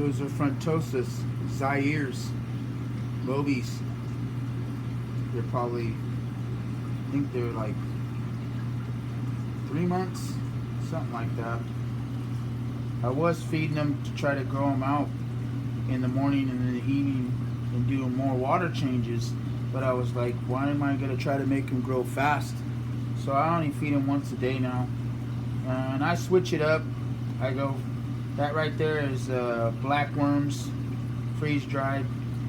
those are frontosas, Zaires, Lobies. They're probably, I think they're like 3 months, something like that. I was feeding them to try to grow them out in the morning and in the evening and doing more water changes, but I was like, why am I going to try to make them grow fast? So I only feed them once a day now, and I switch it up. I go, that right there is black worms, freeze dried,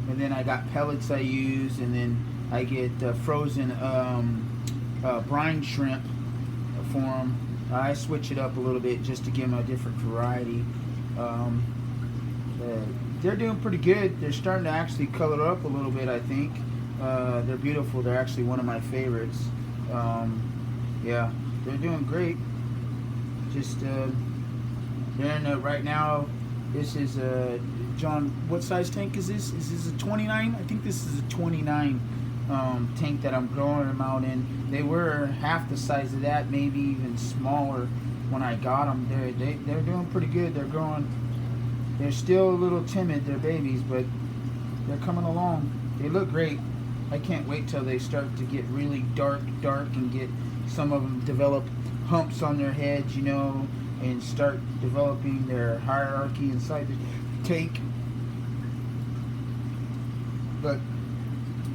and then I got pellets I use, and then I get frozen brine shrimp for them. I switch it up a little bit just to give them a different variety. They're doing pretty good. They're starting to actually color up a little bit, I think. They're beautiful. They're actually one of my favorites. Yeah, they're doing great. Just they're in right now. This is John. What size tank is this? Is this a 29? I think this is a 29 tank that I'm growing them out in. They were half the size of that, maybe even smaller when I got them. They're doing pretty good. They're growing. They're still a little timid. They're babies, but they're coming along. They look great. I can't wait till they start to get really dark, and get some of them develop humps on their heads, you know, and start developing their hierarchy inside the tank. But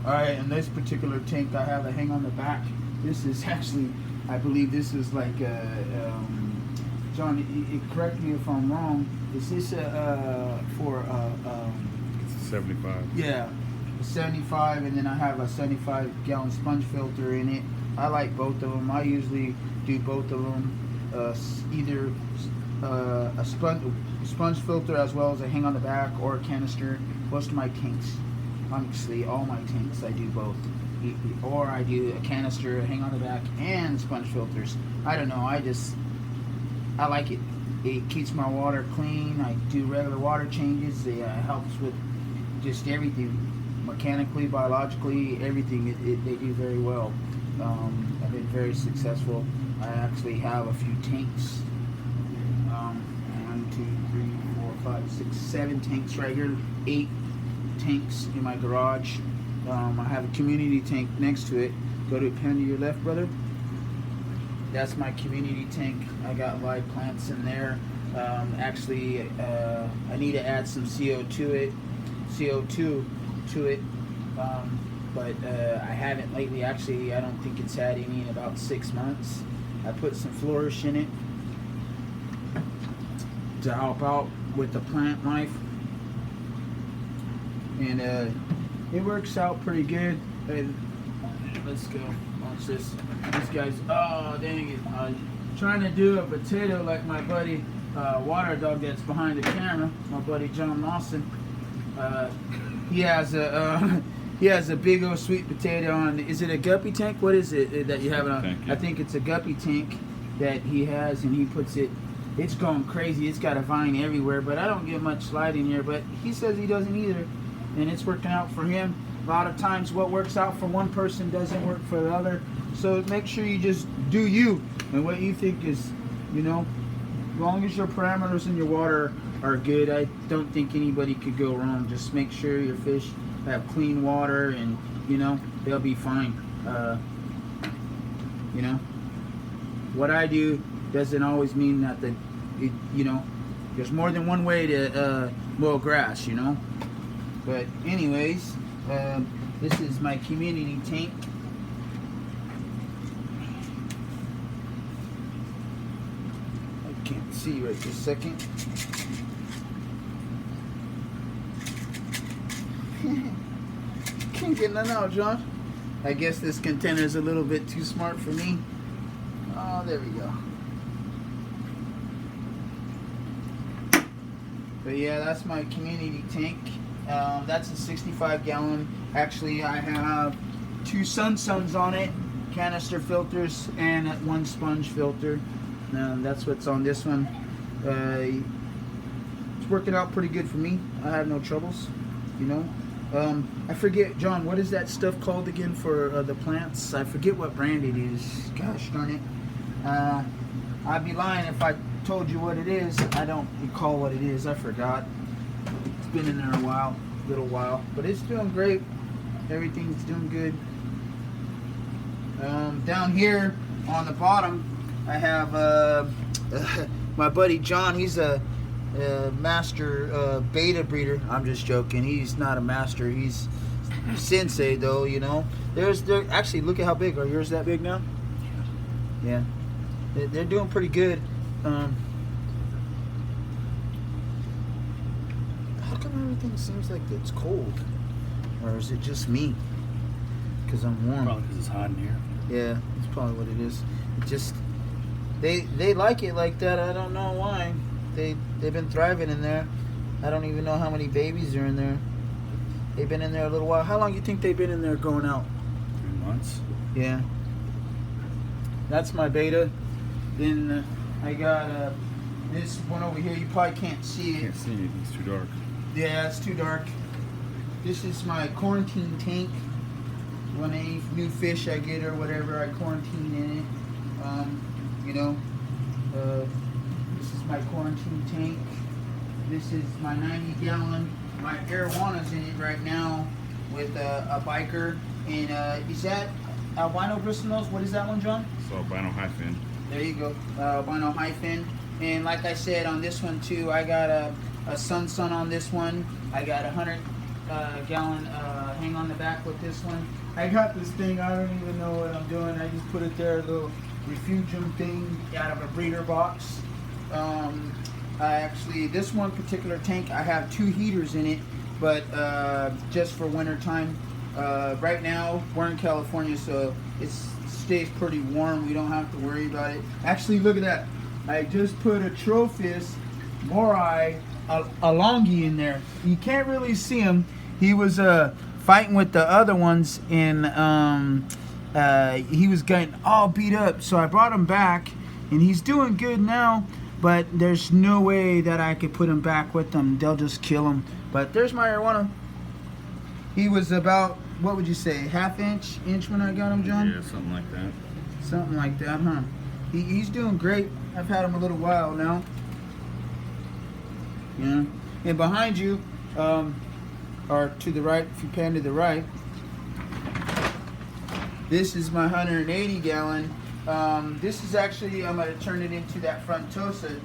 alright, in this particular tank I have a hang on the back. This is actually, I believe this is like John, correct me if I'm wrong, is this for it's a 75. Yeah, a 75, and then I have a 75-gallon sponge filter in it. I like both of them. I usually do both of them, either a sponge filter as well as a hang on the back, or a canister. Most of my tanks, honestly, all my tanks, I do both. Or I do a canister, a hang on the back, and sponge filters. I don't know, I like it. It keeps my water clean. I do regular water changes. It helps with just everything, mechanically, biologically, everything. They do very well. I've been very successful. I actually have a few tanks. 1, 2, 3, 4, 5, 6, 7 tanks right here. 8 tanks in my garage. I have a community tank next to it. Go to a pen to your left, brother. That's my community tank. I got live plants in there. Actually, I need to add some CO2 to it. But I haven't lately. Actually, I don't think it's had any in about 6 months. I put some flourish in it to help out with the plant life, and it works out pretty good. Let's go. Watch this. These guys. Oh dang it! I was trying to do a potato like my buddy Water Dog that's behind the camera. My buddy John Lawson. He has a big old sweet potato on. Is it a guppy tank? What is it that you have it on? Tank, yeah. I think it's a guppy tank that he has, and he puts it. It's going crazy. It's got a vine everywhere, but I don't get much light in here. But he says he doesn't either, and it's working out for him. A lot of times, what works out for one person doesn't work for the other. So make sure you just do you, and what you think is, you know, as long as your parameters in your water are good, I don't think anybody could go wrong. Just make sure your fish have clean water, and you know they'll be fine. You know, what I do doesn't always mean that you know, there's more than one way to mow grass, you know. But anyways, this is my community tank. I can't see right this second. Can't get none out, John. I guess this container is a little bit too smart for me. Oh, there we go. But yeah, that's my community tank. That's a 65-gallon. Actually, I have 2 Suns on it, canister filters, and 1 sponge filter. That's what's on this one. It's working out pretty good for me. I have no troubles, you know. I forget, John, what is that stuff called again for the plants? I forget what brand it is. Gosh darn it. I'd be lying if I told you what it is. I don't recall what it is. I forgot. been in there a little while, but it's doing great. Everything's doing good. Down here on the bottom, I have my buddy John. He's a master beta breeder. I'm just joking. He's not a master. He's sensei though. You know. There actually, look at how big. Are yours that big now? Yeah. They're doing pretty good. How come everything seems like it's cold? Or is it just me? Because I'm warm. Probably because it's hot in here. Yeah, that's probably what it is. It just they like it like that. I don't know why. They've been thriving in there. I don't even know how many babies are in there. They've been in there a little while. How long do you think they've been in there growing out? 3 months. Yeah. That's my beta. Then I got this one over here. You probably can't see it. Can't see anything. It's too dark. Yeah, it's too dark. This is my quarantine tank. When any new fish I get or whatever, I quarantine in it. This is my quarantine tank. This is my 90-gallon. My arowanas in it right now with a biker. And is that albino bristlenose? What is that one, John? So albino high fin. There you go, albino high fin. And like I said on this one too, I got a sun on this one. I got 100-gallon hang on the back with this one. I got this thing, I don't even know what I'm doing. I just put it there, a little refugium thing out of a breeder box. This one particular tank, I have 2 heaters in it, but just for winter time. Right now, we're in California, so it stays pretty warm. We don't have to worry about it. Actually, look at that. I just put a Trophis morai alongi in there. You can't really see him. He was fighting with the other ones, and he was getting all beat up. So I brought him back, and he's doing good now. But there's no way that I could put him back with them. They'll just kill him. But there's my arowana. He was about, what would you say, half inch when I got him, John? Yeah, something like that. Something like that, huh? He's doing great. I've had him a little while now. Yeah. And behind you, or to the right, if you pan to the right, this is my 180-gallon. This is actually, I'm going to turn it into that Frontosa.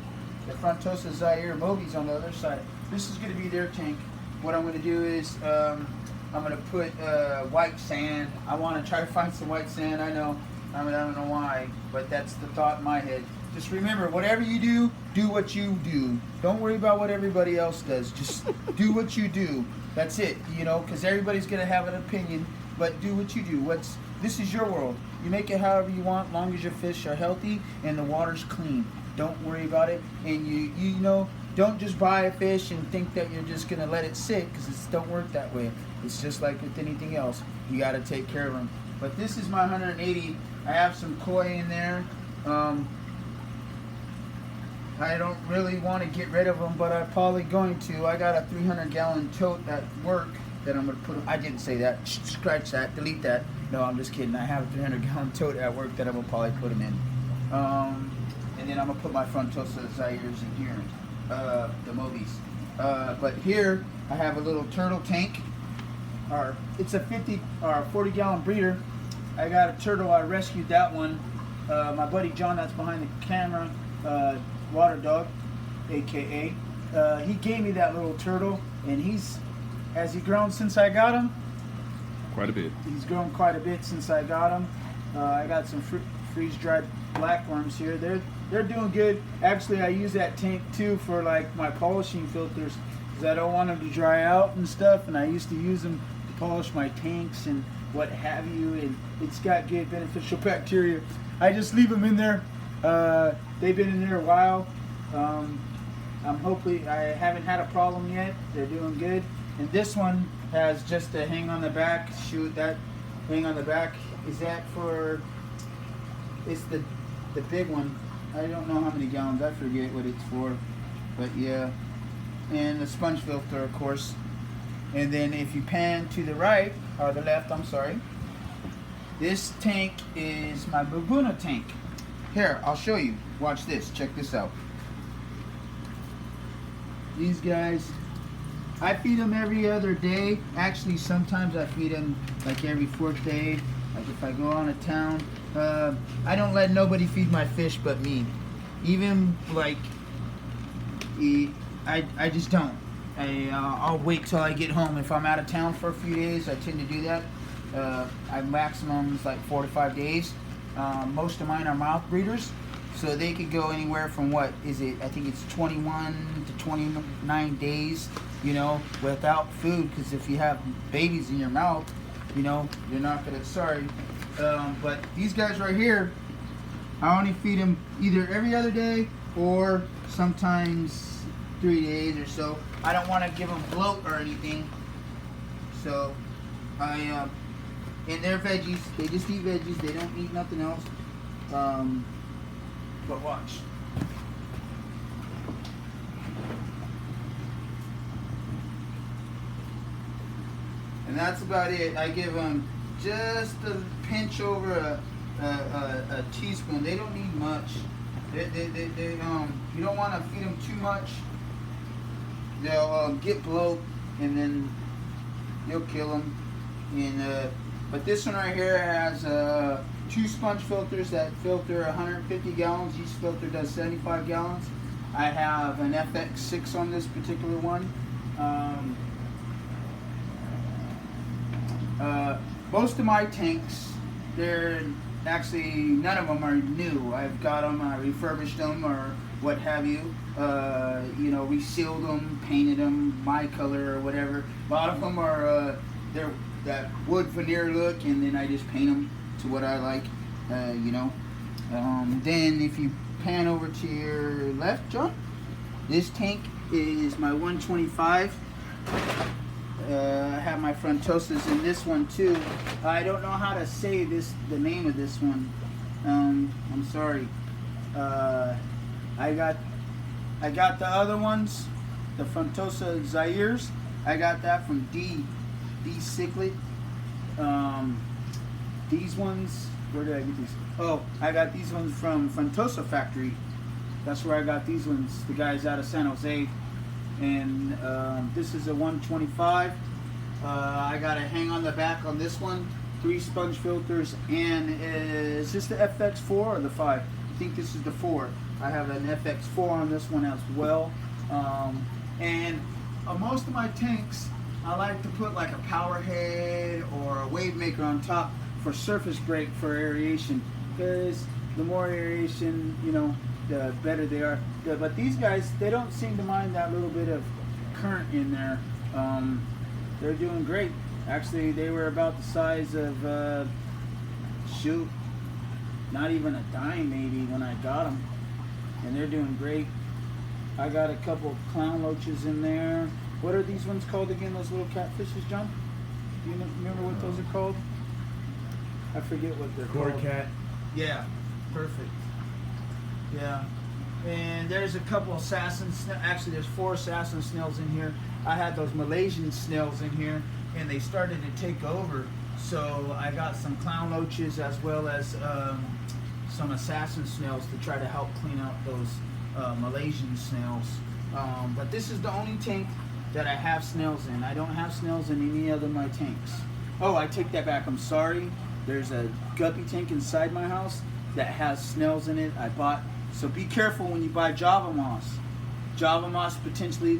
The Frontosa Zaire Mobies on the other side. This is going to be their tank. What I'm going to do is I'm going to put white sand. I want to try to find some white sand. I know. I don't know why, but that's the thought in my head. Just remember, whatever you do, do what you do. Don't worry about what everybody else does. Just do what you do. That's it, you know, because everybody's going to have an opinion, but do what you do. This is your world. You make it however you want, long as your fish are healthy and the water's clean. Don't worry about it. And you know, don't just buy a fish and think that you're just going to let it sit, because it don't work that way. It's just like with anything else. You got to take care of them. But this is my 180. I have some koi in there. I don't really want to get rid of them, but I'm probably going to. I got a 300-gallon tote at work that I'm going to put them. I didn't say that. Scratch that. Delete that. No, I'm just kidding. I have a 300-gallon tote at work that I'm going to probably put them in. And then I'm going to put my Frontosa Zaires in here, the Mobies. But here, I have a little turtle tank. It's a 50 or 40-gallon breeder. I got a turtle. I rescued that one. My buddy John, that's behind the camera, Water Dog, aka. He gave me that little turtle, and has he grown since I got him? Quite a bit. He's grown quite a bit since I got him. I got some freeze-dried blackworms here. They're doing good. Actually, I use that tank too for like my polishing filters, because I don't want them to dry out and stuff. And I used to use them to polish my tanks and what have you. And it's got good beneficial bacteria. I just leave them in there. They've been in there a while. I haven't had a problem yet. They're doing good. And this one has just a hang on the back. Shoot, that hang on the back. Is that for? It's the big one. I don't know how many gallons. I forget what it's for. But yeah. And the sponge filter, of course. And then if you pan to the right, or the left, I'm sorry. This tank is my Babuna tank. Here, I'll show you. Watch this. Check this out. These guys I feed them every other day. Actually, sometimes I feed them like every fourth day. Like if I go on a town, I don't let nobody feed my fish but me. Even like, I just don't. I'll wait till I get home. If I'm out of town for a few days, I tend to do that. I maximum is like 4 to 5 days. Most of mine are mouth breeders, so they could go anywhere from what is it? I think it's 21 to 29 days, you know, without food. Because if you have babies in your mouth, you know, you're not gonna. Sorry, but these guys right here, I only feed them either every other day or sometimes 3 days or so. I don't want to give them bloat or anything, so and they're veggies. They just eat veggies. They don't eat nothing else. But watch. And that's about it. I give them just a pinch over a teaspoon. They don't need much. You don't want to feed them too much. They'll get bloat, and then you'll kill them. And but this one right here has 2 sponge filters that filter 150 gallons. Each filter does 75 gallons. I have an FX6 on this particular one. Most of my tanks, they're actually, none of them are new. I've got them, I refurbished them or what have you. You know, resealed them, painted them my color or whatever. A lot of them are they're that wood veneer look, and then I just paint them to what I like. You know. Then if you pan over to your left, John, this tank is my 125. I have my frontosas in this one too. I don't know how to say the name of this one. I'm sorry. I got the other ones, the Frontosa Zaire's. I got that from D Cichlid. These ones, where did I get these? Oh, I got these ones from Frontosa Factory. That's where I got these ones. The guys out of San Jose. And this is a 125. I got a hang on the back on this one. 3 sponge filters, and is this the FX4 or the 5? I think this is the 4. I have an FX4 on this one as well. And most of my tanks, I like to put like a power head or a wave maker on top for surface break for aeration, because the more aeration, you know, the better they are. But these guys, they don't seem to mind that little bit of current in there. They're doing great. Actually, they were about the size of shoot, not even a dime maybe when I got them, and they're doing great. I got a couple clown loaches in there. What are these ones called again, those little catfishes, John? Do you remember what those are called? I forget what they're called. Cord cat. Yeah, perfect. Yeah, and there's a couple of assassin snails. Actually, there's 4 assassin snails in here. I had those Malaysian snails in here, and they started to take over. So I got some clown loaches as well as some assassin snails to try to help clean out those Malaysian snails. But this is the only tank that I have snails in. I don't have snails in any other of my tanks. Oh, I take that back. I'm sorry. There's a guppy tank inside my house that has snails in it. I bought. So be careful when you buy Java moss. Java moss, potentially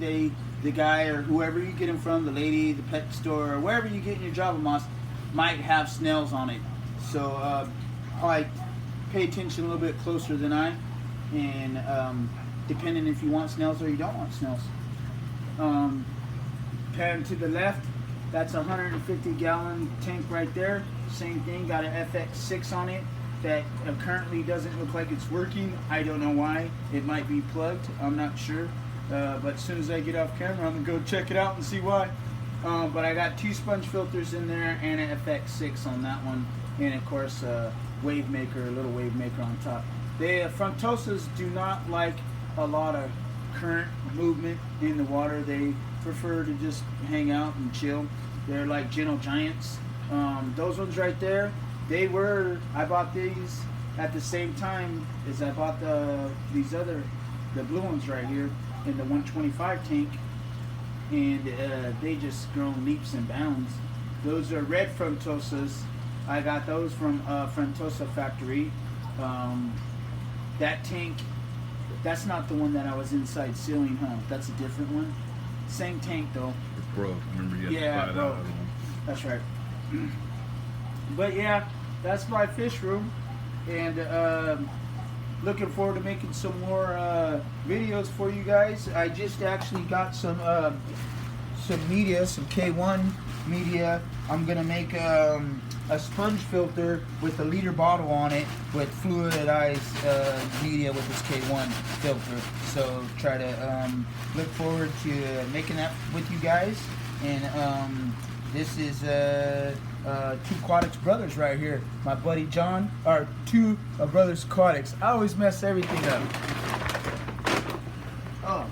the guy or whoever you get them from, the lady, the pet store, or wherever you get your Java moss, might have snails on it. So probably pay attention a little bit closer than I, and depending if you want snails or you don't want snails. Pan to the left, that's a 150 gallon tank right there. Same thing, got an FX6 on it that currently doesn't look like it's working. I don't know why. It might be plugged, I'm not sure. But as soon as I get off camera, I'm gonna go check it out and see why. But I got 2 sponge filters in there and an FX6 on that one, and of course a wave maker, a little wave maker on top. The Frontosas do not like a lot of current movement in the water. They prefer to just hang out and chill. They're like gentle giants. Those ones right there, I bought these at the same time as I bought the blue ones right here in the 125 tank. and they just grown leaps and bounds. Those are red frontosas. I got those from Frontosa Factory. That tank, that's not the one that I was inside sealing, huh? That's a different one. Same tank though. It's broke. I remember you had to buy that broke. other one. That's right. But yeah, that's my fish room, and looking forward to making some more videos for you guys. I just actually got some media, some K1 media. I'm gonna make a sponge filter with a liter bottle on it with fluidized media with this K1 filter. So try to look forward to making that with you guys. And this is two Aquatics brothers right here. My buddy John, or two brothers Aquatics. I always mess everything up. Oh,